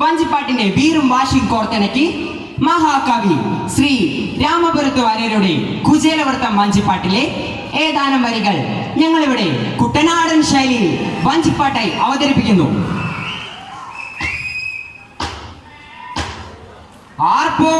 വഞ്ചിപ്പാട്ടിന്റെ വീറും വാശിയും കോർത്തിണക്കി മഹാകവി ശ്രീ രാമപുരത്ത് വാര്യരുടെ കുചേലവൃത്തം വഞ്ചിപ്പാട്ടിലെ ഏതാനും വരികൾ ഞങ്ങളിവിടെ കുട്ടനാടൻ ശൈലിയിൽ വഞ്ചിപ്പാട്ടായി അവതരിപ്പിക്കുന്നു. ആർപ്പോ